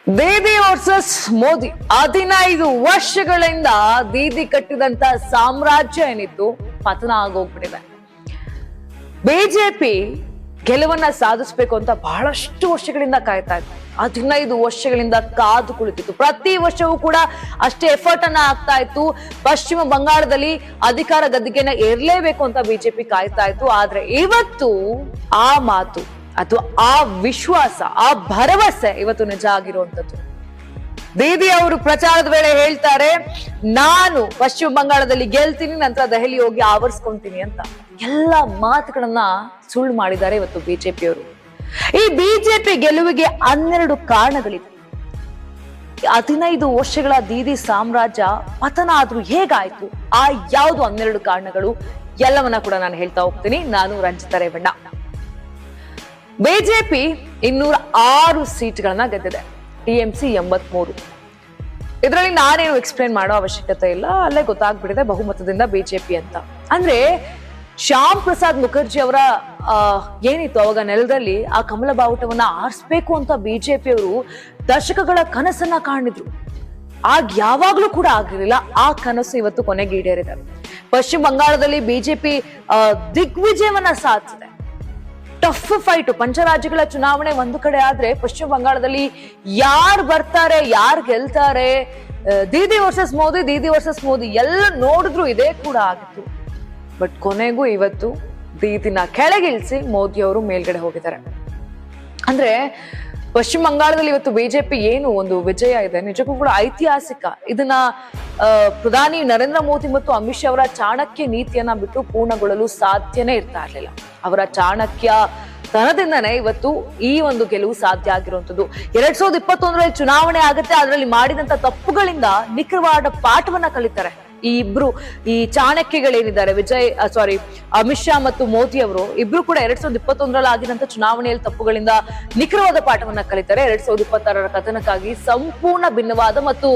Didi versus Modi 15 ವರ್ಷಗಳಿಂದ ದೀದಿ ಕಟ್ಟಿದಂತ ಸಾಮ್ರಾಜ್ಯ ಏನಿತ್ತು ಪತನ ಆಗೋಗ್ಬಿಟ್ಟಿದೆ. ಬಿಜೆಪಿ ಗೆಲುವನ್ನ ಸಾಧಿಸಬೇಕು ಅಂತ ಬಹಳಷ್ಟು ವರ್ಷಗಳಿಂದ ಕಾಯ್ತಾ ಇತ್ತು. 15 ವರ್ಷಗಳಿಂದ ಕಾದು ಕುಳಿತಿತ್ತು. ಪ್ರತಿ ವರ್ಷವೂ ಕೂಡ ಅಷ್ಟೇ ಎಫರ್ಟ್ ಅನ್ನ ಆಗ್ತಾ ಇತ್ತು. ಪಶ್ಚಿಮ ಬಂಗಾಳದಲ್ಲಿ ಅಧಿಕಾರ ಗದ್ದಿಗೆನ ಏರ್ಲೇಬೇಕು ಅಂತ ಬಿಜೆಪಿ ಕಾಯ್ತಾ ಇತ್ತು. ಆದ್ರೆ ಇವತ್ತು ಆ ಮಾತು ಅಥವಾ ಆ ವಿಶ್ವಾಸ, ಆ ಭರವಸೆ ಇವತ್ತು ನಿಜ ಆಗಿರುವಂತದ್ದು. ದೀದಿ ಅವರು ಪ್ರಚಾರದ ವೇಳೆ ಹೇಳ್ತಾರೆ, ನಾನು ಪಶ್ಚಿಮ ಬಂಗಾಳದಲ್ಲಿ ಗೆಲ್ತೀನಿ, ನಂತರ ದೆಹಲಿ ಹೋಗಿ ಆವರಿಸ್ಕೊಂತೀನಿ ಅಂತ. ಎಲ್ಲ ಮಾತುಗಳನ್ನ ಸುಳ್ಳು ಮಾಡಿದ್ದಾರೆ ಇವತ್ತು ಬಿಜೆಪಿಯವರು. ಈ ಬಿಜೆಪಿ ಗೆಲುವಿಗೆ 12 ಕಾರಣಗಳಿವೆ. 15 ವರ್ಷಗಳ ದೀದಿ ಸಾಮ್ರಾಜ್ಯ ಪತನ ಆದ್ರೂ ಹೇಗಾಯ್ತು, ಆ ಯಾವುದು 12 ಕಾರಣಗಳು, ಎಲ್ಲವನ್ನ ಕೂಡ ನಾನು ಹೇಳ್ತಾ ಹೋಗ್ತೀನಿ. ನಾನು ರಂಜಿತಾ ರೇವಣ್ಣ. ಬಿಜೆಪಿ 206 ಸೀಟ್ಗಳನ್ನ ಗೆದ್ದಿದೆ, ಟಿಎಂಸಿ 83. ಇದರಲ್ಲಿ ನಾನೇನು ಎಕ್ಸ್ಪ್ಲೇನ್ ಮಾಡೋ ಅವಶ್ಯಕತೆ ಇಲ್ಲ, ಅಲ್ಲೇ ಗೊತ್ತಾಗ್ಬಿಟ್ಟಿದೆ ಬಹುಮತದಿಂದ ಬಿಜೆಪಿ ಅಂತ. ಅಂದ್ರೆ ಶ್ಯಾಮ್ ಪ್ರಸಾದ್ ಮುಖರ್ಜಿ ಅವರ ಏನಿತ್ತು ಅವಾಗ ನೆಲದಲ್ಲಿ ಆ ಕಮಲ ಬಾವುಟವನ್ನ ಆರಿಸ್ಬೇಕು ಅಂತ ಬಿಜೆಪಿಯವರು ದಶಕಗಳ ಕನಸನ್ನ ಕಾಣಿದ್ರು. ಆಗ ಯಾವಾಗ್ಲೂ ಕೂಡ ಆಗಿರಲಿಲ್ಲ. ಆ ಕನಸು ಇವತ್ತು ಕೊನೆಗೆ ಈಡೇರಿದೆ. ಪಶ್ಚಿಮ ಬಂಗಾಳದಲ್ಲಿ ಬಿಜೆಪಿ ದಿಗ್ವಿಜಯವನ್ನ ಸಾಧಿಸಿದೆ. ಟಫ್ ಫೈಟ್, ಪಂಚರಾಜ್ಯಗಳ ಚುನಾವಣೆ ಒಂದು ಕಡೆ ಆದ್ರೆ ಪಶ್ಚಿಮ ಬಂಗಾಳದಲ್ಲಿ ಯಾರು ಬರ್ತಾರೆ, ಯಾರು ಗೆಲ್ತಾರೆ, ದೀದಿ ವರ್ಸಸ್ ಮೋದಿ, ದೀದಿ ವರ್ಸಸ್ ಮೋದಿ ಎಲ್ಲ ನೋಡಿದ್ರು ಇದೇ ಕೂಡ ಆಗಿತ್ತು. ಬಟ್ ಕೊನೆಗೂ ಇವತ್ತು ದೀದಿನ ಕೆಳಗಿಳಿಸಿ ಮೋದಿ ಅವರು ಮೇಲ್ಗಡೆ ಹೋಗಿದ್ದಾರೆ. ಅಂದ್ರೆ ಪಶ್ಚಿಮ ಬಂಗಾಳದಲ್ಲಿ ಇವತ್ತು ಬಿಜೆಪಿ ಏನು ಒಂದು ವಿಜಯ ಇದೆ, ನಿಜಕ್ಕೂ ಕೂಡ ಐತಿಹಾಸಿಕ. ಇದನ್ನ ಪ್ರಧಾನಿ ನರೇಂದ್ರ ಮೋದಿ ಮತ್ತು ಅಮಿತ್ ಶಾ ಅವರ ಚಾಣಕ್ಯ ನೀತಿಯನ್ನ ಬಿಟ್ಟು ಪೂರ್ಣಗೊಳ್ಳಲು ಸಾಧ್ಯನೇ ಇರ್ತಾ ಇರ್ಲಿಲ್ಲ. ಅವರ ಚಾಣಕ್ಯ ತನದಿಂದನೇ ಇವತ್ತು ಈ ಒಂದು ಗೆಲುವು ಸಾಧ್ಯ ಆಗಿರುವಂತದ್ದು. 2021ರಲ್ಲಿ ಚುನಾವಣೆ ಆಗುತ್ತೆ, ಅದರಲ್ಲಿ ಮಾಡಿದಂತ ತಪ್ಪುಗಳಿಂದ ನಿಖರವಾದ ಪಾಠವನ್ನ ಕಲಿತಾರೆ ಈ ಚಾಣಕ್ಯಗಳೇನಿದ್ದಾರೆ. ಅಮಿತ್ ಶಾ ಮತ್ತು ಮೋದಿ ಅವರು ಇಬ್ರು ಕೂಡ 2021ರಲ್ಲಿ ಆಗಿದಂತ ಚುನಾವಣೆಯಲ್ಲಿ ತಪ್ಪುಗಳಿಂದ ನಿಖರವಾದ ಪಾಠವನ್ನ ಕಲಿತಾರೆ. 2026ರ ಕಥನಕ್ಕಾಗಿ ಸಂಪೂರ್ಣ ಭಿನ್ನವಾದ ಮತ್ತು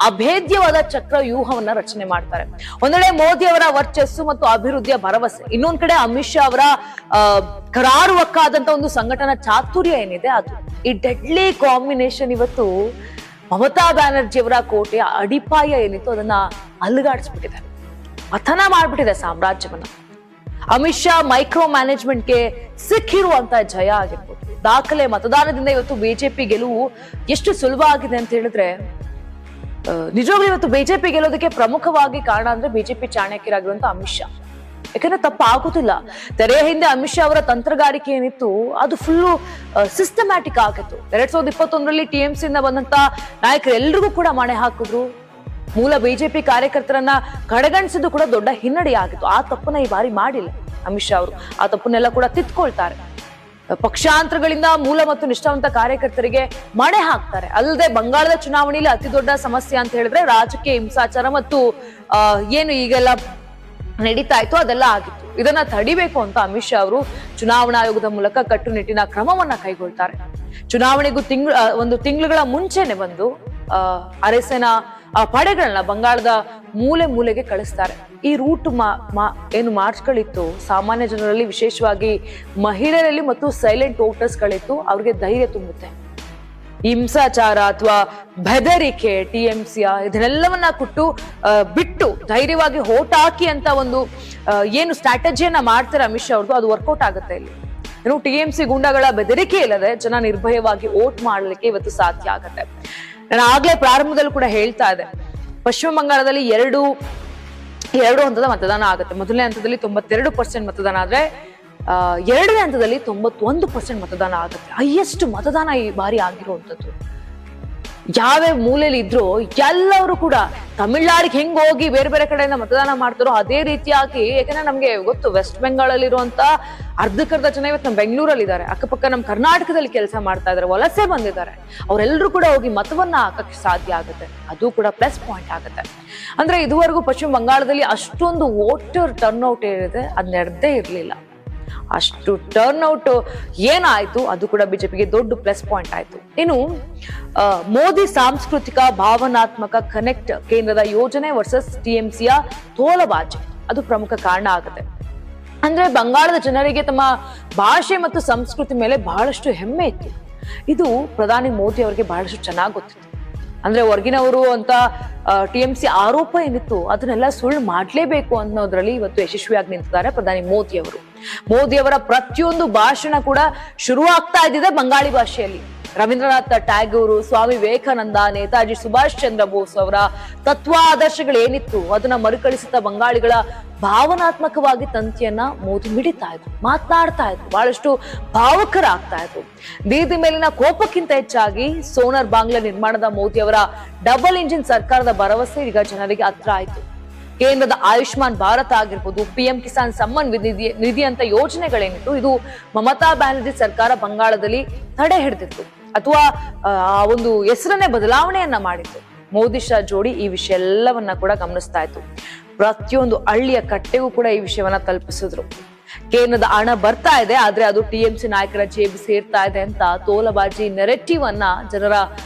ಅಭೇದ್ಯವಾದ ಚಕ್ರ ವ್ಯೂಹವನ್ನ ರಚನೆ ಮಾಡ್ತಾರೆ. ಒಂದೆಡೆ ಮೋದಿ ಅವರ ವರ್ಚಸ್ಸು ಮತ್ತು ಅಭಿವೃದ್ಧಿಯ ಭರವಸೆ, ಇನ್ನೊಂದ್ ಕಡೆ ಅಮಿತ್ ಶಾ ಅವರ ಕರಾರುವಕ್ಕಾದಂತ ಒಂದು ಸಂಘಟನಾ ಚಾತುರ್ಯ ಏನಿದೆ ಅದು. ಈ ಡೆಡ್ಲಿ ಕಾಂಬಿನೇಷನ್ ಇವತ್ತು ಮಮತಾ ಬ್ಯಾನರ್ಜಿ ಅವರ ಕೋಟೆಯ ಅಡಿಪಾಯ ಏನಿತ್ತು ಅದನ್ನ ಅಲುಗಾಡಿಸ್ಬಿಟ್ಟಿದೆ, ಪತನ ಮಾಡ್ಬಿಟ್ಟಿದೆ ಸಾಮ್ರಾಜ್ಯವನ್ನ. ಅಮಿತ್ ಶಾ ಮೈಕ್ರೋ ಮ್ಯಾನೇಜ್ಮೆಂಟ್ಗೆ ಸಿಕ್ಕಿರುವಂತ ಜಯ ಆಗಿರ್ಬೋದು. ದಾಖಲೆ ಮತದಾನದಿಂದ ಇವತ್ತು ಬಿಜೆಪಿ ಗೆಲುವು ಎಷ್ಟು ಸುಲಭ ಆಗಿದೆ ಅಂತ ಹೇಳಿದ್ರೆ, ನಿಜವಾಗ್ಲೂ ಇವತ್ತು ಬಿಜೆಪಿ ಗೆಲ್ಲೋದಕ್ಕೆ ಪ್ರಮುಖವಾಗಿ ಕಾರಣ ಅಂದ್ರೆ ಬಿಜೆಪಿ ಚಾಣಕ್ಯರಾಗಿರುವಂತ ಅಮಿತ್ ಶಾ. ಯಾಕಂದ್ರೆ ತಪ್ಪಾಗುತ್ತಿಲ್ಲ. ತೆರೆಯ ಹಿಂದೆ ಅಮಿತ್ ಶಾ ಅವರ ತಂತ್ರಗಾರಿಕೆ ಏನಿತ್ತು ಅದು ಫುಲ್ಲು ಸಿಸ್ಟಮ್ಯಾಟಿಕ್ ಆಗಿತ್ತು. 2021ರಲ್ಲಿ ಟಿಎಂಸಿ ಇಂದ ಬಂದಂತ ನಾಯಕರು ಎಲ್ರಿಗೂ ಕೂಡ ಮಣೆ ಹಾಕಿದ್ರು. ಮೂಲ ಬಿಜೆಪಿ ಕಾರ್ಯಕರ್ತರನ್ನ ಕಡೆಗಣಿಸಿದ್ದು ಕೂಡ ದೊಡ್ಡ ಹಿನ್ನಡೆ ಆಗಿತ್ತು. ಆ ತಪ್ಪನ್ನ ಈ ಬಾರಿ ಮಾಡಿಲ್ಲ ಅಮಿತ್ ಶಾ ಅವರು. ಆ ತಪ್ಪನ್ನೆಲ್ಲ ಕೂಡ ತಿದ್ಕೊಳ್ತಾರೆ. ಪಕ್ಷಾಂತರಗಳಿಂದ ಮೂಲ ಮತ್ತು ನಿಷ್ಠಾವಂತ ಕಾರ್ಯಕರ್ತರಿಗೆ ಮಣೆ ಹಾಕ್ತಾರೆ. ಅಲ್ಲದೆ ಬಂಗಾಳದ ಚುನಾವಣೆಯಲ್ಲಿ ಅತಿ ದೊಡ್ಡ ಸಮಸ್ಯೆ ಅಂತ ಹೇಳಿದ್ರೆ ರಾಜಕೀಯ ಹಿಂಸಾಚಾರ ಮತ್ತು ಏನು ಈಗೆಲ್ಲ ನಡೀತಾ ಇತ್ತು ಅದೆಲ್ಲ ಆಗಿತ್ತು. ಇದನ್ನ ತಡಿಬೇಕು ಅಂತ ಅಮಿತ್ ಶಾ ಅವರು ಚುನಾವಣಾ ಆಯೋಗದ ಮೂಲಕ ಕಟ್ಟುನಿಟ್ಟಿನ ಕ್ರಮವನ್ನ ಕೈಗೊಳ್ತಾರೆ. ಚುನಾವಣೆಗೂ ಒಂದು ತಿಂಗಳುಗಳ ಮುಂಚೆನೆ ಬಂದು ಅರೆಸೇನಾ ಪಡೆಗಳನ್ನ ಬಂಗಾಳದ ಮೂಲೆ ಮೂಲೆಗೆ ಕಳಿಸ್ತಾರೆ. ಈ ರೂಟ್ ಏನು ಮಾರ್ಚ್ಗಳಿತ್ತು ಸಾಮಾನ್ಯ ಜನರಲ್ಲಿ, ವಿಶೇಷವಾಗಿ ಮಹಿಳೆಯರಲ್ಲಿ ಮತ್ತು ಸೈಲೆಂಟ್ ವೋಟರ್ಸ್ ಗಳಿತ್ತು, ಅವ್ರಿಗೆ ಧೈರ್ಯ ತುಂಬುತ್ತೆ. ಹಿಂಸಾಚಾರ ಅಥವಾ ಬೆದರಿಕೆ, ಟಿಎಂಸಿಯ ಇದನ್ನೆಲ್ಲವನ್ನ ಬಿಟ್ಟು ಧೈರ್ಯವಾಗಿ ಓಟ್ ಹಾಕಿ ಅಂತ ಒಂದು ಏನು ಸ್ಟ್ರಾಟಜಿಯನ್ನ ಮಾಡ್ತಾರೆ ಅಮಿತ್ ಶಾ ಅವ್ರದ್ದು, ಅದು ವರ್ಕೌಟ್ ಆಗುತ್ತೆ. ಇಲ್ಲಿ ಏನು ಟಿಎಂಸಿ ಗುಂಡಗಳ ಬೆದರಿಕೆ ಇಲ್ಲದೆ ಜನ ನಿರ್ಭಯವಾಗಿ ವೋಟ್ ಮಾಡಲಿಕ್ಕೆ ಇವತ್ತು ಸಾಧ್ಯ ಆಗುತ್ತೆ. ನಾನು ಆಗ್ಲೇ ಪ್ರಾರಂಭದಲ್ಲಿ ಕೂಡ ಹೇಳ್ತಾ ಇದ್ದೆ, ಪಶ್ಚಿಮ ಬಂಗಾಳದಲ್ಲಿ ಎರಡು ಹಂತದ ಮತದಾನ ಆಗುತ್ತೆ. ಮೊದಲನೇ ಹಂತದಲ್ಲಿ 92% ಮತದಾನ ಆದ್ರೆ ಎರಡನೇ ಹಂತದಲ್ಲಿ 91% ಮತದಾನ ಆಗುತ್ತೆ. ಹೈಯೆಸ್ಟ್ ಮತದಾನ ಈ ಬಾರಿ ಆಗಿರುವಂತದ್ದು. ಯಾವ್ಯಾವ ಮೂಲೆಯಲ್ಲಿ ಇದ್ರು ಎಲ್ಲರೂ ಕೂಡ ತಮಿಳ್ನಾಡಿಗೆ ಹೆಂಗ್ ಹೋಗಿ ಬೇರೆ ಬೇರೆ ಕಡೆಯಿಂದ ಮತದಾನ ಮಾಡ್ತಾರೋ ಅದೇ ರೀತಿಯಾಗಿ, ಯಾಕಂದ್ರೆ ನಮ್ಗೆ ಗೊತ್ತು ವೆಸ್ಟ್ ಬೆಂಗಾಳಲ್ಲಿ ಇರುವಂತ ಅರ್ಧಕ್ಕರ್ಧ ಜನ ಇವತ್ತು ನಮ್ಮ ಬೆಂಗಳೂರಲ್ಲಿ ಇದ್ದಾರೆ, ಅಕ್ಕಪಕ್ಕ ನಮ್ಮ ಕರ್ನಾಟಕದಲ್ಲಿ ಕೆಲಸ ಮಾಡ್ತಾ ಇದಾರೆ, ವಲಸೆ ಬಂದಿದ್ದಾರೆ. ಅವರೆಲ್ಲರೂ ಕೂಡ ಹೋಗಿ ಮತವನ್ನ ಹಾಕಕ್ಕೆ ಸಾಧ್ಯ ಆಗುತ್ತೆ. ಅದು ಕೂಡ ಪ್ಲಸ್ ಪಾಯಿಂಟ್ ಆಗುತ್ತೆ. ಅಂದ್ರೆ ಇದುವರೆಗೂ ಪಶ್ಚಿಮ ಬಂಗಾಳದಲ್ಲಿ ಅಷ್ಟೊಂದು ವೋಟರ್ ಟರ್ನ್ಔಟ್ ಏನಿದೆ ಅದ್ ನಡೆದೇ ಇರ್ಲಿಲ್ಲ. ಅಷ್ಟು ಟರ್ನ್ಔಟ್ ಏನಾಯ್ತು ಅದು ಕೂಡ ಬಿಜೆಪಿಗೆ ದೊಡ್ಡ ಪ್ಲಸ್ ಪಾಯಿಂಟ್ ಆಯ್ತು. ಇನ್ನು ಮೋದಿ ಸಾಂಸ್ಕೃತಿಕ ಭಾವನಾತ್ಮಕ ಕನೆಕ್ಟ್ ಕೇಂದ್ರದ ಯೋಜನೆ ವರ್ಸಸ್ ಟಿಎಂಸಿಯ ತೋಳಬಾಜಿ, ಅದು ಪ್ರಮುಖ ಕಾರಣ ಆಗುತ್ತೆ. ಅಂದ್ರೆ ಬಂಗಾಳದ ಜನರಿಗೆ ತಮ್ಮ ಭಾಷೆ ಮತ್ತು ಸಂಸ್ಕೃತಿ ಮೇಲೆ ಬಹಳಷ್ಟು ಹೆಮ್ಮೆ ಇತ್ತು. ಇದು ಪ್ರಧಾನಿ ಮೋದಿ ಅವರಿಗೆ ಬಹಳಷ್ಟು ಚೆನ್ನಾಗಿ ಗೊತ್ತಿತ್ತು. ಅಂದ್ರೆ ಹೊರಗಿನವರು ಅಂತ TMC ಆರೋಪ ಏನಿತ್ತು ಅದನ್ನೆಲ್ಲ ಸುಳ್ಳು ಮಾಡ್ಲೇಬೇಕು ಅನ್ನೋದ್ರಲ್ಲಿ ಇವತ್ತು ಯಶಸ್ವಿಯಾಗಿ ನಿಂತಿದ್ದಾರೆ ಪ್ರಧಾನಿ ಮೋದಿ ಅವರು. ಮೋದಿ ಅವರ ಪ್ರತಿಯೊಂದು ಭಾಷಣ ಕೂಡ ಶುರು ಆಗ್ತಾ ಇದ್ದಿದೆ ಬಂಗಾಳಿ ಭಾಷೆಯಲ್ಲಿ. ರವೀಂದ್ರನಾಥ ಟ್ಯಾಗೋರ್, ಸ್ವಾಮಿ ವಿವೇಕಾನಂದ, ನೇತಾಜಿ ಸುಭಾಷ್ ಚಂದ್ರ ಬೋಸ್ ಅವರ ತತ್ವ ಆದರ್ಶಗಳು ಏನಿತ್ತು ಅದನ್ನ ಮರುಕಳಿಸುತ್ತಾ ಬಂಗಾಳಿಗಳ ಭಾವನಾತ್ಮಕವಾಗಿ ತಂತಿಯನ್ನ ಮೋದಿ ಮಿಡಿತಾ ಇದ್ರು, ಮಾತನಾಡ್ತಾ ಇದ್ರು, ಬಹಳಷ್ಟು ಭಾವುಕರಾಗ್ತಾ ಇದ್ರು. ಬೀದಿ ಮೇಲಿನ ಕೋಪಕ್ಕಿಂತ ಹೆಚ್ಚಾಗಿ ಸೋನಾರ್ ಬಾಂಗ್ಲಾ ನಿರ್ಮಾಣದ ಮೋದಿ ಅವರ ಡಬಲ್ ಇಂಜಿನ್ ಸರ್ಕಾರದ ಭರವಸೆ ಈಗ ಜನರಿಗೆ ಹತ್ರ ಆಯ್ತು. ಕೇಂದ್ರದ ಆಯುಷ್ಮಾನ್ ಭಾರತ್ ಆಗಿರ್ಬೋದು, PM ಕಿಸಾನ್ ಸಮ್ಮಾನ್ ನಿಧಿ ಅಂತ ಯೋಜನೆಗಳೇನಿತ್ತು ಇದು ಮಮತಾ ಬ್ಯಾನರ್ಜಿ ಸರ್ಕಾರ ಬಂಗಾಳದಲ್ಲಿ ತಡೆ ಹಿಡಿದಿತ್ತು ಅಥವಾ ಆ ಒಂದು ಹೆಸರನ್ನೇ ಬದಲಾವಣೆಯನ್ನ ಮಾಡಿತ್ತು. ಮೋದಿ ಶಾ ಜೋಡಿ ಈ ವಿಷಯ ಎಲ್ಲವನ್ನ ಕೂಡ ಗಮನಿಸ್ತಾ ಇತ್ತು. ಪ್ರತಿಯೊಂದು ಹಳ್ಳಿಯ ಕಟ್ಟೆಗೂ ಕೂಡ ಈ ವಿಷಯವನ್ನ ತಲುಪಿಸಿದ್ರು. ಕೇಂದ್ರದ ಹಣ ಬರ್ತಾ ಇದೆ, ಆದ್ರೆ ಅದು TMC ನಾಯಕರ ಜೇಬು ಸೇರ್ತಾ ಇದೆ ಅಂತ ತೋಲಬಾಜಿ ನೆರೆಟಿವ್ ಅನ್ನ ಜನರ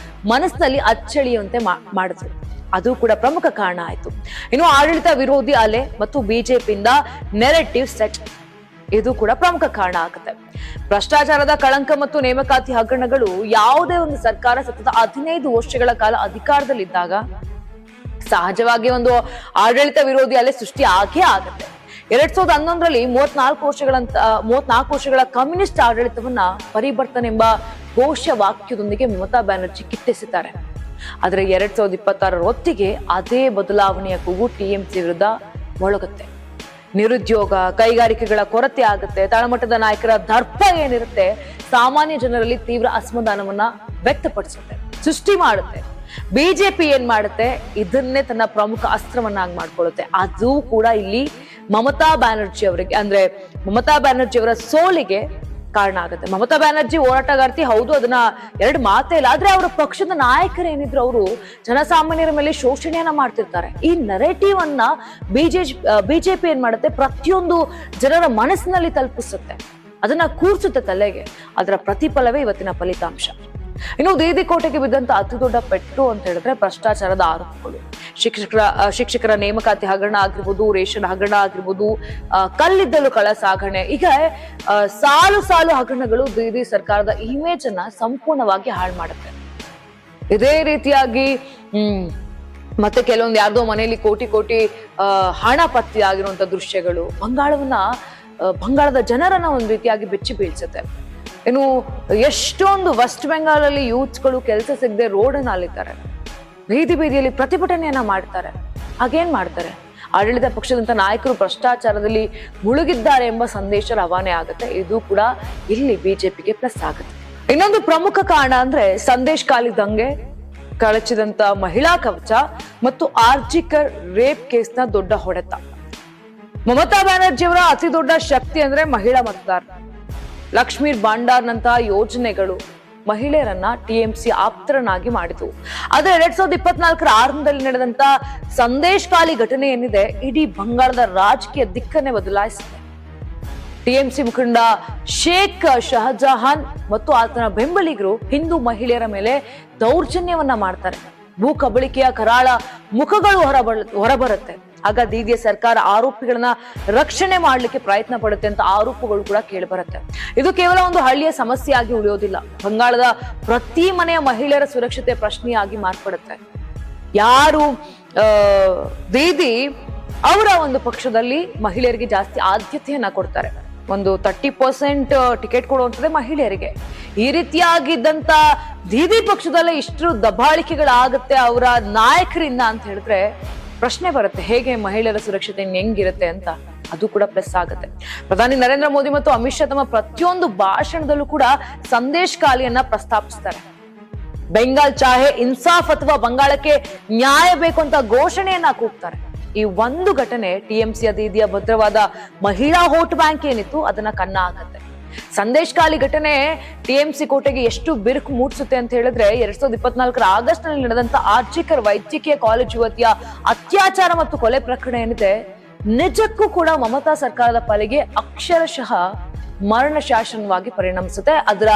ಮನಸ್ಸಿನಲ್ಲಿ ಅಚ್ಚಳಿಯುವಂತೆ ಮಾಡಿದ್ರು. ಅದು ಕೂಡ ಪ್ರಮುಖ ಕಾರಣ ಆಯ್ತು. ಇನ್ನು ಆಡಳಿತ ವಿರೋಧಿ ಅಲೆ ಮತ್ತು ಬಿಜೆಪಿಯಿಂದ ನೆರೆಟಿವ್ ಸೆಟ್, ಇದು ಕೂಡ ಪ್ರಮುಖ ಕಾರಣ ಆಗುತ್ತೆ. ಭ್ರಷ್ಟಾಚಾರದ ಕಳಂಕ ಮತ್ತು ನೇಮಕಾತಿ ಹಗರಣಗಳು ಯಾವುದೇ ಒಂದು ಸರ್ಕಾರ ಸತತ 15 ವರ್ಷಗಳ ಕಾಲ ಅಧಿಕಾರದಲ್ಲಿದ್ದಾಗ ಸಹಜವಾಗಿ ಒಂದು ಆಡಳಿತ ವಿರೋಧಿ ಅಲೆ ಸೃಷ್ಟಿ ಆಗೇ ಆಗುತ್ತೆ. 2011ರಲ್ಲಿ 34 ವರ್ಷಗಳ ಕಮ್ಯುನಿಸ್ಟ್ ಆಡಳಿತವನ್ನ ಪರಿವರ್ತನೆ ಎಂಬ ಘೋಷ ವಾಕ್ಯದೊಂದಿಗೆ ಮಮತಾ ಬ್ಯಾನರ್ಜಿ ಕಿತ್ತೆಸಿದ್ದಾರೆ. ಆದ್ರೆ 2026 ಹೊತ್ತಿಗೆ ಅದೇ ಬದಲಾವಣೆಯ ಕೂಗು TMC ವಿರುದ್ಧ ಮೊಳಗುತ್ತೆ. ನಿರುದ್ಯೋಗ, ಕೈಗಾರಿಕೆಗಳ ಕೊರತೆ ಆಗುತ್ತೆ, ತಳಮಟ್ಟದ ನಾಯಕರ ದರ್ಪ ಏನಿರುತ್ತೆ ಸಾಮಾನ್ಯ ಜನರಲ್ಲಿ ತೀವ್ರ ಅಸಮಾಧಾನವನ್ನ ವ್ಯಕ್ತಪಡಿಸುತ್ತೆ, ಸೃಷ್ಟಿ ಮಾಡುತ್ತೆ. ಬಿಜೆಪಿ ಏನ್ ಮಾಡುತ್ತೆ, ಇದನ್ನೇ ತನ್ನ ಪ್ರಮುಖ ಅಸ್ತ್ರವನ್ನಾಗಿ ಮಾಡ್ಕೊಳ್ಳುತ್ತೆ. ಅದು ಕೂಡ ಇಲ್ಲಿ ಮಮತಾ ಬ್ಯಾನರ್ಜಿ ಅವರಿಗೆ, ಅಂದ್ರೆ ಮಮತಾ ಬ್ಯಾನರ್ಜಿ ಅವರ ಸೋಲಿಗೆ ಕಾರಣ ಆಗುತ್ತೆ. ಮಮತಾ ಬ್ಯಾನರ್ಜಿ ಹೋರಾಟಗಾರ್ತಿ ಹೌದು, ಅದನ್ನ ಎರಡು ಮಾತೇ ಇಲ್ಲ. ಆದ್ರೆ ಅವರ ಪಕ್ಷದ ನಾಯಕರು ಏನಿದ್ರು ಅವರು ಜನಸಾಮಾನ್ಯರ ಮೇಲೆ ಶೋಷಣೆಯನ್ನ ಮಾಡ್ತಿರ್ತಾರೆ. ಈ ನರೇಟಿವ್ ಅನ್ನ ಬಿಜೆಪಿ ಏನ್ ಮಾಡುತ್ತೆ, ಪ್ರತಿಯೊಂದು ಜನರ ಮನಸ್ಸಿನಲ್ಲಿ ತಲುಪಿಸುತ್ತೆ, ಅದನ್ನ ಕೂರ್ಸುತ್ತೆ ತಲೆಗೆ. ಅದರ ಪ್ರತಿಫಲವೇ ಇವತ್ತಿನ ಫಲಿತಾಂಶ. ಇನ್ನು ದೀದಿಕೋಟೆಗೆ ಬಿದ್ದಂತ ಅತಿ ದೊಡ್ಡ ಪೆಟ್ಟು ಅಂತ ಹೇಳಿದ್ರೆ ಭ್ರಷ್ಟಾಚಾರದ ಆರೋಪಗಳು. ಶಿಕ್ಷಕರ ನೇಮಕಾತಿ ಹಗರಣ ಆಗಿರ್ಬೋದು, ರೇಷನ್ ಹಗರಣ ಆಗಿರ್ಬೋದು, ಕಲ್ಲಿದ್ದಲು ಕಳ್ಳ ಸಾಗಣೆ, ಈಗ ಸಾಲು ಹಗರಣಗಳು ಬೀದಿ ಸರ್ಕಾರದ ಇಮೇಜ್ ಅನ್ನ ಸಂಪೂರ್ಣವಾಗಿ ಹಾಳು ಮಾಡುತ್ತೆ. ಇದೇ ರೀತಿಯಾಗಿ ಮತ್ತೆ ಕೆಲವೊಂದು ಯಾರ್ದೋ ಮನೆಯಲ್ಲಿ ಕೋಟಿ ಹಣ ಪತ್ತೆ ಆಗಿರುವಂತ ದೃಶ್ಯಗಳು ಬಂಗಾಳದ ಜನರನ್ನ ಒಂದ್ ರೀತಿಯಾಗಿ ಬೆಚ್ಚಿ ಬೀಳ್ಸುತ್ತೆ. ಇನ್ನು ಎಷ್ಟೊಂದು ವೆಸ್ಟ್ ಬೆಂಗಾಲಲ್ಲಿ ಯೂತ್ಸ್ಗಳು ಕೆಲಸ ಸಿಗದೆ ರೋಡ್ ಅನ್ನ ಅಲಿತಾರೆ, ಬೀದಿಯಲ್ಲಿ ಪ್ರತಿಭಟನೆಯನ್ನ ಮಾಡ್ತಾರೆ. ಹಾಗೇನ್ ಮಾಡ್ತಾರೆ, ಆಡಳಿತ ಪಕ್ಷದಂತ ನಾಯಕರು ಭ್ರಷ್ಟಾಚಾರದಲ್ಲಿ ಮುಳುಗಿದ್ದಾರೆ ಎಂಬ ಸಂದೇಶ ರವಾನೆ ಆಗುತ್ತೆ. ಇದು ಕೂಡ ಇಲ್ಲಿ ಬಿಜೆಪಿಗೆ ಪ್ಲಸ್ ಆಗುತ್ತೆ. ಇನ್ನೊಂದು ಪ್ರಮುಖ ಕಾರಣ ಅಂದ್ರೆ ಸಂದೇಶ್ ಖಾಲಿ ದಂಗೆ, ಕಳಚಿದಂತ ಮಹಿಳಾ ಕವಚ ಮತ್ತು ಆರ್ಜಿಕರ್ ರೇಪ್ ಕೇಸ್ನ ದೊಡ್ಡ ಹೊಡೆತ. ಮಮತಾ ಬ್ಯಾನರ್ಜಿ ಅವರ ಅತಿ ದೊಡ್ಡ ಶಕ್ತಿ ಅಂದ್ರೆ ಮಹಿಳಾ ಮತದಾರ. ಲಕ್ಷ್ಮೀರ್ ಭಂಡಾರ್ನಂತಹ ಯೋಜನೆಗಳು ಮಹಿಳೆಯರನ್ನ TMC ಆಪ್ತರನ್ನಾಗಿ ಮಾಡಿತು. ಆದ್ರೆ 2024 ಆರಂಭದಲ್ಲಿ ನಡೆದಂತ ಸಂದೇಶ್ ಖಾಲಿ ಘಟನೆ ಏನಿದೆ ಇಡೀ ಬಂಗಾಳದ ರಾಜಕೀಯ ದಿಕ್ಕನ್ನೇ ಬದಲಾಯಿಸಿದೆ. TMC ಮುಖಂಡ ಶೇಖ್ ಶಹಜಹಾನ್ ಮತ್ತು ಆತನ ಬೆಂಬಲಿಗರು ಹಿಂದೂ ಮಹಿಳೆಯರ ಮೇಲೆ ದೌರ್ಜನ್ಯವನ್ನ ಮಾಡ್ತಾರೆ. ಭೂ ಕಬಳಿಕೆಯ ಕರಾಳ ಮುಖಗಳು ಹೊರಬರುತ್ತೆ. ಆಗ ದೀದಿಯ ಸರ್ಕಾರ ಆರೋಪಿಗಳನ್ನ ರಕ್ಷಣೆ ಮಾಡ್ಲಿಕ್ಕೆ ಪ್ರಯತ್ನ ಪಡುತ್ತೆ ಅಂತ ಆರೋಪಗಳು ಕೂಡ ಕೇಳಿ ಬರುತ್ತೆ. ಇದು ಕೇವಲ ಒಂದು ಹಳ್ಳಿಯ ಸಮಸ್ಯೆಯಾಗಿ ಉಳಿಯೋದಿಲ್ಲ, ಬಂಗಾಳದ ಪ್ರತಿ ಮನೆಯ ಮಹಿಳೆಯರ ಸುರಕ್ಷತೆ ಪ್ರಶ್ನೆಯಾಗಿ ಮಾರ್ಪಡುತ್ತೆ. ಯಾರು ದೀದಿ ಅವರ ಒಂದು ಪಕ್ಷದಲ್ಲಿ ಮಹಿಳೆಯರಿಗೆ ಜಾಸ್ತಿ ಆದ್ಯತೆಯನ್ನ ಕೊಡ್ತಾರೆ, ಒಂದು 30% ಟಿಕೆಟ್ ಕೊಡುವಂಥದ್ದೇ ಮಹಿಳೆಯರಿಗೆ. ಈ ರೀತಿಯಾಗಿದ್ದಂತ ದೀದಿ ಪಕ್ಷದಲ್ಲೇ ಇಷ್ಟು ದಬ್ಬಾಳಿಕೆಗಳಾಗುತ್ತೆ ಅವರ ನಾಯಕರಿಂದ ಅಂತ ಹೇಳಿದ್ರೆ ಪ್ರಶ್ನೆ ಬರುತ್ತೆ, ಹೇಗೆ ಮಹಿಳೆಯರ ಸುರಕ್ಷತೆ ಹೆಂಗಿರುತ್ತೆ ಅಂತ. ಅದು ಕೂಡ ಪ್ಲಸ್ ಆಗುತ್ತೆ. ಪ್ರಧಾನಿ ನರೇಂದ್ರ ಮೋದಿ ಮತ್ತು ಅಮಿತ್ ಶಾ ತಮ್ಮ ಪ್ರತಿಯೊಂದು ಭಾಷಣದಲ್ಲೂ ಕೂಡ ಸಂದೇಶ್ ಖಾಲಿಯನ್ನ ಪ್ರಸ್ತಾಪಿಸ್ತಾರೆ. ಬೆಂಗಾಲ್ ಚಾಹೆ ಇನ್ಸಾಫ್ ಅಥವಾ ಬಂಗಾಳಕ್ಕೆ ನ್ಯಾಯ ಬೇಕು ಅಂತ ಘೋಷಣೆಯನ್ನ ಕೂಗ್ತಾರೆ. ಈ ಒಂದು ಘಟನೆ TMC ದೀದಿಯ ಭದ್ರವಾದ ಮಹಿಳಾ ವೋಟ್ ಬ್ಯಾಂಕ್ ಏನಿತ್ತು ಅದನ್ನ ಕನ್ನ ಆಗುತ್ತೆ. ಸಂದೇಶ್ ಖಾಲಿ ಘಟನೆ TMC ಕೋಟೆಗೆ ಎಷ್ಟು ಬಿರುಕು ಮೂಡಿಸುತ್ತೆ ಅಂತ ಹೇಳಿದ್ರೆ 2024 ಆಗಸ್ಟ್ ನಲ್ಲಿ ನಡೆದಂತ ಆರ್ಜಿಕರ್ ವೈದ್ಯಕೀಯ ಕಾಲೇಜ್ ಯುವತಿಯ ಅತ್ಯಾಚಾರ ಮತ್ತು ಕೊಲೆ ಪ್ರಕರಣ ಏನಿದೆ ನಿಜಕ್ಕೂ ಕೂಡ ಮಮತಾ ಸರ್ಕಾರದ ಪಾಲಿಗೆ ಅಕ್ಷರಶಃ ಮರಣ ಶಾಸನವಾಗಿ ಪರಿಣಮಿಸುತ್ತೆ. ಅದರ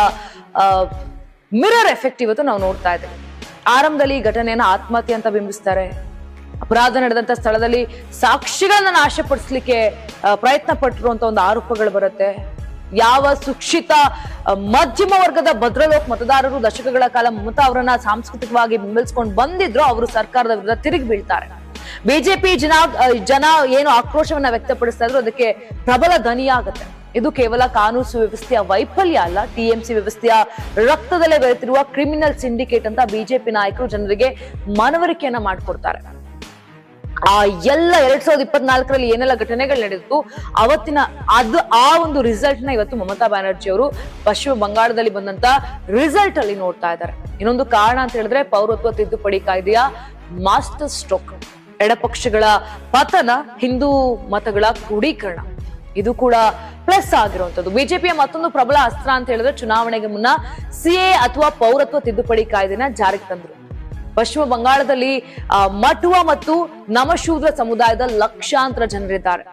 ಮಿರರ್ ಎಫೆಕ್ಟ್ ಇವತ್ತು ನಾವು ನೋಡ್ತಾ ಇದ್ದೇವೆ. ಆರಂಭದಲ್ಲಿ ಈ ಘಟನೆಯನ್ನ ಆತ್ಮಹತ್ಯೆ ಅಂತ ಬಿಂಬಿಸ್ತಾರೆ. ಅಪರಾಧ ನಡೆದಂತ ಸ್ಥಳದಲ್ಲಿ ಸಾಕ್ಷಿಗಳನ್ನ ನಾಶಪಡಿಸ್ಲಿಕ್ಕೆ ಪ್ರಯತ್ನ ಪಟ್ಟಿರುವಂತ ಒಂದು ಆರೋಪಗಳು ಬರುತ್ತೆ. ಯಾವ ಶಿಕ್ಷಿತ ಮಧ್ಯಮ ವರ್ಗದ ಭದ್ರಲೋಕ್ ಮತದಾರರು ದಶಕಗಳ ಕಾಲ ಮಮತಾ ಅವರನ್ನ ಸಾಂಸ್ಕೃತಿಕವಾಗಿ ಬೆಂಬಲಿಸಿಕೊಂಡು ಬಂದಿದ್ರು, ಅವರು ಸರ್ಕಾರದ ವಿರುದ್ಧ ತಿರುಗಿ ಬೀಳ್ತಾರೆ. ಬಿಜೆಪಿ ಜನ ಏನು ಆಕ್ರೋಶವನ್ನ ವ್ಯಕ್ತಪಡಿಸ್ತಾ ಇದ್ರು ಅದಕ್ಕೆ ಪ್ರಬಲ ಧ್ವನಿಯಾಗುತ್ತೆ. ಇದು ಕೇವಲ ಕಾನೂನು ಸುವ್ಯವಸ್ಥೆಯ ವೈಫಲ್ಯ ಅಲ್ಲ, ಟಿಎಂಸಿ ವ್ಯವಸ್ಥೆಯ ರಕ್ತದಲ್ಲೇ ಬೆರೆತಿರುವ ಕ್ರಿಮಿನಲ್ ಸಿಂಡಿಕೇಟ್ ಅಂತ ಬಿಜೆಪಿ ನಾಯಕರು ಜನರಿಗೆ ಮನವರಿಕೆಯನ್ನ ಮಾಡ್ಕೊಡ್ತಾರೆ. ಆ ಎಲ್ಲ 2024ರಲ್ಲಿ ಏನೆಲ್ಲ ಘಟನೆಗಳು ನಡೆದಿತ್ತು ಅವತ್ತಿನ ಆ ಒಂದು ರಿಸಲ್ಟ್ ನ ಇವತ್ತು ಮಮತಾ ಬ್ಯಾನರ್ಜಿ ಅವರು ಪಶ್ಚಿಮ ಬಂಗಾಳದಲ್ಲಿ ಬಂದಂತ ರಿಸಲ್ಟ್ ಅಲ್ಲಿ ನೋಡ್ತಾ ಇದ್ದಾರೆ. ಇನ್ನೊಂದು ಕಾರಣ ಅಂತ ಹೇಳಿದ್ರೆ ಪೌರತ್ವ ತಿದ್ದುಪಡಿ ಕಾಯ್ದೆಯ ಮಾಸ್ಟರ್ ಸ್ಟ್ರೋಕ್, ಎಡಪಕ್ಷಗಳ ಪತನ, ಹಿಂದೂ ಮತಗಳ ಕ್ರೋಢೀಕರಣ, ಇದು ಕೂಡ ಪ್ಲಸ್ ಆಗಿರುವಂತದ್ದು. ಬಿಜೆಪಿಯ ಮತ್ತೊಂದು ಪ್ರಬಲ ಅಸ್ತ್ರ ಅಂತ ಹೇಳಿದ್ರೆ ಚುನಾವಣೆಗೆ ಮುನ್ನ ಸಿಎ ಅಥವಾ ಪೌರತ್ವ ತಿದ್ದುಪಡಿ ಕಾಯ್ದೆನ ಜಾರಿಗೆ ತಂದ್ರು. ಪಶ್ಚಿಮ ಬಂಗಾಳದಲ್ಲಿ ಮಟುವಾ ಮತ್ತು ನಮಶೂದ್ರ ಸಮುದಾಯದ ಲಕ್ಷಾಂತರ ಜನರಿದ್ದಾರೆ.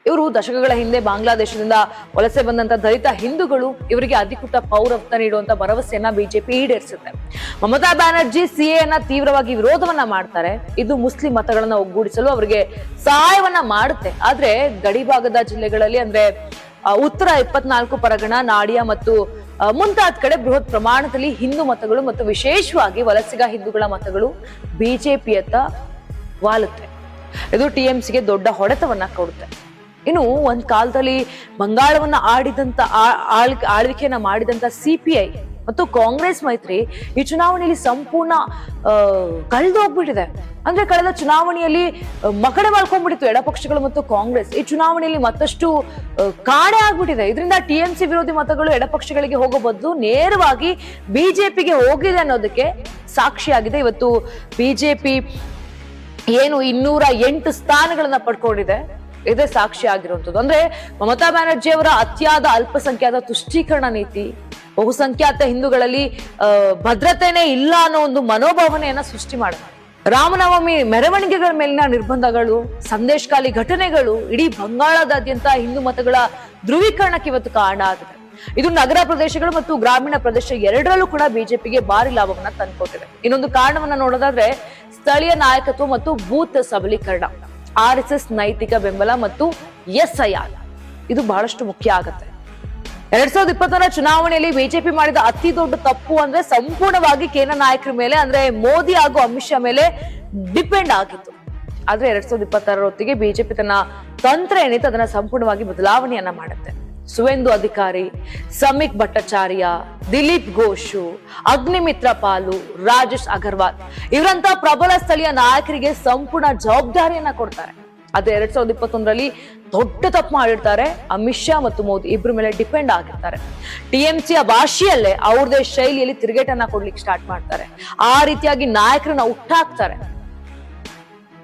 ಇವರು ದಶಕಗಳ ಹಿಂದೆ ಬಾಂಗ್ಲಾದೇಶದಿಂದ ವಲಸೆ ಬಂದಂತ ದಲಿತ ಹಿಂದೂಗಳು, ಇವರಿಗೆ ಅಧಿಕೃತ ಪೌರತ್ವ ನೀಡುವಂತ ಭರವಸೆಯನ್ನ ಬಿಜೆಪಿ ಈಡೇರಿಸುತ್ತೆ. ಮಮತಾ ಬ್ಯಾನರ್ಜಿ ಸಿಎ ಅನ್ನ ತೀವ್ರವಾಗಿ ವಿರೋಧವನ್ನ ಮಾಡ್ತಾರೆ. ಇದು ಮುಸ್ಲಿಂ ಮತಗಳನ್ನ ಒಗ್ಗೂಡಿಸಲು ಅವರಿಗೆ ಸಹಾಯವನ್ನ ಮಾಡುತ್ತೆ. ಆದ್ರೆ ಗಡಿಭಾಗದ ಜಿಲ್ಲೆಗಳಲ್ಲಿ ಅಂದ್ರೆ ಉತ್ತರ 24 ಪರಗಣ, ನಾಡಿಯಾ ಮತ್ತು ಮುಂತಾದ ಕಡೆ ಬೃಹತ್ ಪ್ರಮಾಣದಲ್ಲಿ ಹಿಂದೂ ಮತಗಳು ಮತ್ತು ವಿಶೇಷವಾಗಿ ವಲಸಿಗ ಹಿಂದೂಗಳ ಮತಗಳು ಬಿಜೆಪಿಯತ್ತ ವಾಲುತ್ತೆ. ಇದು ಟಿಎಂಸಿಗೆ ದೊಡ್ಡ ಹೊಡೆತವನ್ನ ಕೊಡುತ್ತೆ. ಇನ್ನು ಒಂದ್ ಕಾಲದಲ್ಲಿ ಬಂಗಾಳವನ್ನ ಆಳ್ವಿಕೆಯನ್ನ ಮಾಡಿದಂತ ಸಿಪಿಐ ಮತ್ತು ಕಾಂಗ್ರೆಸ್ ಮೈತ್ರಿ ಈ ಚುನಾವಣೆಯಲ್ಲಿ ಸಂಪೂರ್ಣ ಕಳೆದೋಗ್ಬಿಟ್ಟಿದೆ. ಅಂದ್ರೆ ಕಳೆದ ಚುನಾವಣೆಯಲ್ಲಿ ಮಕಡೆ ಮಾಡ್ಕೊಂಡ್ಬಿಟ್ಟಿತ್ತು ಎಡಪಕ್ಷಗಳು ಮತ್ತು ಕಾಂಗ್ರೆಸ್. ಈ ಚುನಾವಣೆಯಲ್ಲಿ ಮತ್ತಷ್ಟು ಕಾಣೆ ಆಗ್ಬಿಟ್ಟಿದೆ. ಇದರಿಂದ ಟಿಎಂಸಿ ವಿರೋಧಿ ಮತಗಳು ಎಡಪಕ್ಷಗಳಿಗೆ ಹೋಗೋ ಬದಲು ನೇರವಾಗಿ ಬಿಜೆಪಿಗೆ ಹೋಗಿದೆ ಅನ್ನೋದಕ್ಕೆ ಸಾಕ್ಷಿಯಾಗಿದೆ. ಇವತ್ತು ಬಿಜೆಪಿ ಏನು 208 ಸ್ಥಾನಗಳನ್ನ ಪಡ್ಕೊಂಡಿದೆ, ಇದೇ ಸಾಕ್ಷಿ ಆಗಿರುವಂತದ್ದು. ಅಂದ್ರೆ ಮಮತಾ ಬ್ಯಾನರ್ಜಿ ಅವರ ಅತಿಯಾದ ಅಲ್ಪಸಂಖ್ಯಾತ ತುಷ್ಟೀಕರಣ ನೀತಿ ಬಹುಸಂಖ್ಯಾತ ಹಿಂದೂಗಳಲ್ಲಿ ಭದ್ರತೆನೇ ಇಲ್ಲ ಅನ್ನೋ ಒಂದು ಮನೋಭಾವನೆಯನ್ನ ಸೃಷ್ಟಿ ಮಾಡುತ್ತೆ. ರಾಮನವಮಿ ಮೆರವಣಿಗೆಗಳ ಮೇಲಿನ ನಿರ್ಬಂಧಗಳು, ಸಂದೇಶಕಾಲಿ ಘಟನೆಗಳು ಇಡೀ ಬಂಗಾಳದಾದ್ಯಂತ ಹಿಂದೂ ಮತಗಳ ಧ್ರುವೀಕರಣಕ್ಕೆ ಇವತ್ತು ಕಾರಣ ಆಗಿದೆ. ಇದು ನಗರ ಪ್ರದೇಶಗಳು ಮತ್ತು ಗ್ರಾಮೀಣ ಪ್ರದೇಶ ಎರಡರಲ್ಲೂ ಕೂಡ ಬಿಜೆಪಿಗೆ ಭಾರಿ ಲಾಭವನ್ನ ತಂದುಕೊಟ್ಟಿದೆ. ಇನ್ನೊಂದು ಕಾರಣವನ್ನ ನೋಡೋದಾದ್ರೆ ಸ್ಥಳೀಯ ನಾಯಕತ್ವ ಮತ್ತು ಬೂತ್ ಸಬಲೀಕರಣ, RSS ನೈತಿಕ ಬೆಂಬಲ ಮತ್ತು SIR ಇದು ಬಹಳಷ್ಟು ಮುಖ್ಯ ಆಗುತ್ತೆ. 2021ರ ಚುನಾವಣೆಯಲ್ಲಿ ಬಿಜೆಪಿ ಮಾಡಿದ ಅತಿ ದೊಡ್ಡ ತಪ್ಪು ಅಂದ್ರೆ ಸಂಪೂರ್ಣವಾಗಿ ಕೇಂದ್ರ ನಾಯಕರ ಮೇಲೆ ಅಂದ್ರೆ ಮೋದಿ ಹಾಗೂ ಅಮಿತ್ ಶಾ ಮೇಲೆ ಡಿಪೆಂಡ್ ಆಗಿತ್ತು. ಆದ್ರೆ 2026ರ ಹೊತ್ತಿಗೆ ಬಿಜೆಪಿ ತನ್ನ ತಂತ್ರ ಏನಿತ್ತು ಅದನ್ನ ಸಂಪೂರ್ಣವಾಗಿ ಬದಲಾವಣೆಯನ್ನ ಮಾಡುತ್ತೆ. ಸುವೇಂದು ಅಧಿಕಾರಿ, ಸಮೀಕ್ ಭಟ್ಟಾಚಾರ್ಯ, ದಿಲೀಪ್ ಘೋಷು, ಅಗ್ನಿಮಿತ್ರ ಪಾಲು, ರಾಜೇಶ್ ಅಗರ್ವಾಲ್ ಇವರಂತ ಪ್ರಬಲ ಸ್ಥಳೀಯ ನಾಯಕರಿಗೆ ಸಂಪೂರ್ಣ ಜವಾಬ್ದಾರಿಯನ್ನ ಕೊಡ್ತಾರೆ. ಅದೇ 2021ರಲ್ಲಿ ದೊಡ್ಡ ತಪ್ಪು ಮಾಡಿರ್ತಾರೆ. ಅಮಿತ್ ಶಾ ಮತ್ತು ಮೋದಿ ಇಬ್ರ ಮೇಲೆ ಡಿಪೆಂಡ್ ಆಗಿರ್ತಾರೆ. ಟಿಎಂಸಿಯ ಭಾಷೆಯಲ್ಲೇ ಅವ್ರದೇ ಶೈಲಿಯಲ್ಲಿ ತಿರುಗೇಟನ್ನ ಕೊಡ್ಲಿಕ್ಕೆ ಸ್ಟಾರ್ಟ್ ಮಾಡ್ತಾರೆ. ಆ ರೀತಿಯಾಗಿ ನಾಯಕರನ್ನ ಹುಟ್ಟಾಕ್ತಾರೆ.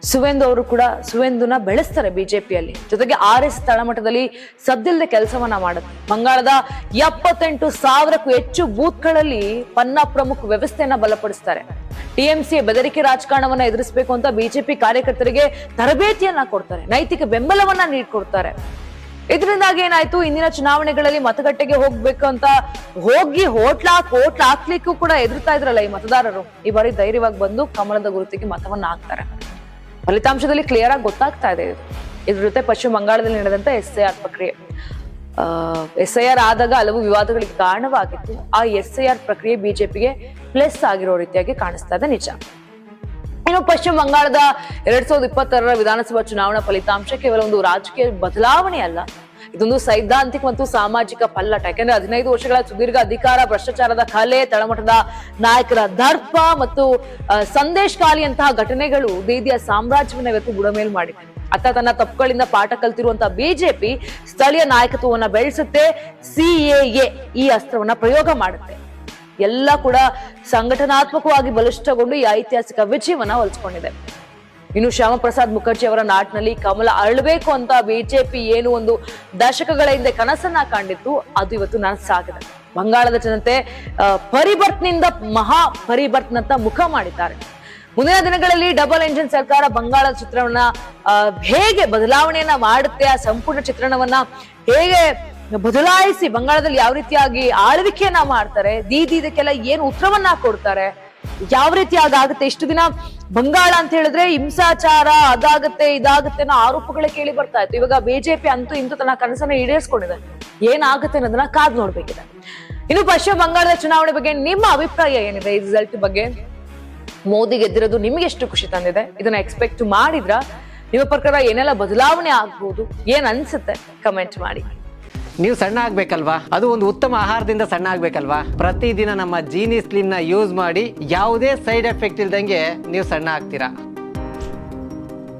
ಸುವೇಂದು ಅವರು ಕೂಡ ಸುವೇಂದುನ ಬೆಳೆಸ್ತಾರೆ ಬಿಜೆಪಿಯಲ್ಲಿ. ಜೊತೆಗೆ RS ತಳಮಟ್ಟದಲ್ಲಿ ಸದ್ದಿಲ್ಲದೆ ಕೆಲಸವನ್ನ ಮಾಡುತ್ತೆ. ಬಂಗಾಳದ 78,000ಕ್ಕೂ ಹೆಚ್ಚು ಬೂತ್ಗಳಲ್ಲಿ ಪನ್ನ ಪ್ರಮುಖ ವ್ಯವಸ್ಥೆಯನ್ನ ಬಲಪಡಿಸ್ತಾರೆ. ಟಿಎಂಸಿ ಬೆದರಿಕೆ ರಾಜಕಾರಣವನ್ನ ಎದುರಿಸಬೇಕು ಅಂತ ಬಿಜೆಪಿ ಕಾರ್ಯಕರ್ತರಿಗೆ ತರಬೇತಿಯನ್ನ ಕೊಡ್ತಾರೆ, ನೈತಿಕ ಬೆಂಬಲವನ್ನ ನೀಡ್ಕೊಡ್ತಾರೆ. ಇದರಿಂದಾಗಿ ಏನಾಯ್ತು, ಇಂದಿನ ಚುನಾವಣೆಗಳಲ್ಲಿ ಮತಗಟ್ಟೆಗೆ ಹೋಗ್ಬೇಕು ಅಂತ ಹೋಗಿ ಹೋಟ್ಲ ಹಾಕ್ಲಿಕ್ಕೂ ಕೂಡ ಎದುರ್ತಾ ಇದ್ರಲ್ಲ ಈ ಮತದಾರರು, ಈ ಬಾರಿ ಧೈರ್ಯವಾಗಿ ಬಂದು ಕಮಲದ ಗುರುತಿಗೆ ಮತವನ್ನ ಹಾಕ್ತಾರೆ. ಫಲಿತಾಂಶದಲ್ಲಿ ಕ್ಲಿಯರ್ ಆಗಿ ಗೊತ್ತಾಗ್ತಾ ಇದೆ. ಇದ್ರ ಜೊತೆ ಪಶ್ಚಿಮ ಬಂಗಾಳದಲ್ಲಿ ನಡೆದಂತ SIR ಪ್ರಕ್ರಿಯೆ, SIR ಆದಾಗ ಹಲವು ವಿವಾದಗಳಿಗೆ ಕಾರಣವಾಗಿತ್ತು. ಆ SIR ಪ್ರಕ್ರಿಯೆ ಬಿಜೆಪಿಗೆ ಪ್ಲಸ್ ಆಗಿರೋ ರೀತಿಯಾಗಿ ಕಾಣಿಸ್ತಾ ಇದೆ, ನಿಜ. ಇನ್ನು ಪಶ್ಚಿಮ ಬಂಗಾಳದ 2026ರ ವಿಧಾನಸಭಾ ಚುನಾವಣಾ ಫಲಿತಾಂಶ ಕೇವಲ ಒಂದು ರಾಜಕೀಯ ಬದಲಾವಣೆ ಅಲ್ಲ, ಇದೊಂದು ಸೈದ್ಧಾಂತಿಕ ಮತ್ತು ಸಾಮಾಜಿಕ ಪಲ್ಲಟ. ಯಾಕಂದ್ರೆ 15 ವರ್ಷಗಳ ಸುದೀರ್ಘ ಅಧಿಕಾರ, ಭ್ರಷ್ಟಾಚಾರದ ಕಲೆ, ತಳಮಟ್ಟದ ನಾಯಕರ ದರ್ಪ ಮತ್ತು ಸಂದೇಶಕಾಲಿಯಂತಹ ಘಟನೆಗಳು ಬೀದಿಯ ಸಾಮ್ರಾಜ್ಯವನ್ನ ಇವತ್ತು ಬುಡಮೇಲು ಮಾಡಿದೆ. ಅತ್ತ ತನ್ನ ತಪ್ಪುಗಳಿಂದ ಪಾಠ ಕಲ್ತಿರುವಂತಹ ಬಿಜೆಪಿ ಸ್ಥಳೀಯ ನಾಯಕತ್ವವನ್ನ ಬೆಳೆಸುತ್ತೆ, CAA ಈ ಅಸ್ತ್ರವನ್ನ ಪ್ರಯೋಗ ಮಾಡುತ್ತೆ. ಎಲ್ಲ ಕೂಡ ಸಂಘಟನಾತ್ಮಕವಾಗಿ ಬಲಿಷ್ಠಗೊಂಡು ಈ ಐತಿಹಾಸಿಕ ವಿಜಯವನ್ನ ಒಲಿಸಿಕೊಂಡಿದೆ. ಇನ್ನು ಶ್ಯಾಮ ಪ್ರಸಾದ್ ಮುಖರ್ಜಿ ಅವರ ನಾಟಿನಲ್ಲಿ ಕಮಲ ಅರಳಬೇಕು ಅಂತ ಬಿಜೆಪಿ ಏನು ಒಂದು ದಶಕಗಳ ಹಿಂದೆ ಕನಸನ್ನ ಕಂಡಿತ್ತು, ಅದು ಇವತ್ತು ನನಸಾಗಿದೆ. ಬಂಗಾಳದ ಜನತೆ ಪರಿವರ್ತನೆಯಿಂದ ಮಹಾ ಪರಿವರ್ತನಂತ ಮುಖ ಮಾಡಿದ್ದಾರೆ. ಮುಂದಿನ ದಿನಗಳಲ್ಲಿ ಡಬಲ್ ಎಂಜಿನ್ ಸರ್ಕಾರ ಬಂಗಾಳದ ಚಿತ್ರಣವನ್ನ ಹೇಗೆ ಬದಲಾವಣೆಯನ್ನ ಮಾಡುತ್ತೆ, ಆ ಸಂಪೂರ್ಣ ಚಿತ್ರಣವನ್ನ ಹೇಗೆ ಬದಲಾಯಿಸಿ ಬಂಗಾಳದಲ್ಲಿ ಯಾವ ರೀತಿಯಾಗಿ ಆಳ್ವಿಕೆಯನ್ನ ಮಾಡ್ತಾರೆ, ಇದಕ್ಕೆಲ್ಲ ಏನು ಉತ್ತರವನ್ನ ಕೊಡ್ತಾರೆ, ಯಾವ ರೀತಿ ಆಗುತ್ತೆ? ಇಷ್ಟು ದಿನ ಬಂಗಾಳ ಅಂತ ಹೇಳಿದ್ರೆ ಹಿಂಸಾಚಾರ ಅದಾಗತ್ತೆ ಇದಾಗತ್ತೆ ಅನ್ನೋ ಆರೋಪಗಳೇ ಕೇಳಿ ಬರ್ತಾ ಇತ್ತು. ಇವಾಗ ಬಿಜೆಪಿ ಅಂತೂ ಇಂತೂ ತನ್ನ ಕನಸನ್ನ ಈಡೇರಿಸ್ಕೊಂಡಿದೆ. ಏನಾಗುತ್ತೆ ಅನ್ನೋದನ್ನ ಕಾದ್ ನೋಡ್ಬೇಕಿದೆ. ಇನ್ನು ಪಶ್ಚಿಮ ಬಂಗಾಳದ ಚುನಾವಣೆ ಬಗ್ಗೆ ನಿಮ್ಮ ಅಭಿಪ್ರಾಯ ಏನಿದೆ? ಈ ರಿಸಲ್ಟ್ ಬಗ್ಗೆ ಮೋದಿ ಗೆದ್ದಿರೋದು ನಿಮ್ಗೆ ಎಷ್ಟು ಖುಷಿ ತಂದಿದೆ? ಇದನ್ನ ಎಕ್ಸ್ಪೆಕ್ಟ್ ಮಾಡಿದ್ರ? ನಿಮ್ಮ ಪ್ರಕಾರ ಏನೆಲ್ಲ ಬದಲಾವಣೆ ಆಗ್ಬೋದು? ಏನ್ ಅನ್ಸುತ್ತೆ? ಕಮೆಂಟ್ ಮಾಡಿ. ನೀವು ಸಣ್ಣ ಆಗ್ಬೇಕಲ್ವಾ? ಅದು ಒಂದು ಉತ್ತಮ ಆಹಾರದಿಂದ ಸಣ್ಣ ಆಗ್ಬೇಕಲ್ವಾ? ಪ್ರತಿದಿನ ನಮ್ಮ ಜೀನಿ ಸ್ಲಿಮ್ ನ ಯೂಸ್ ಮಾಡಿ ಯಾವುದೇ ಸೈಡ್ ಎಫೆಕ್ಟ್ ಇಲ್ದಂಗೆ ನೀವು ಸಣ್ಣ ಆಗ್ತೀರಾ.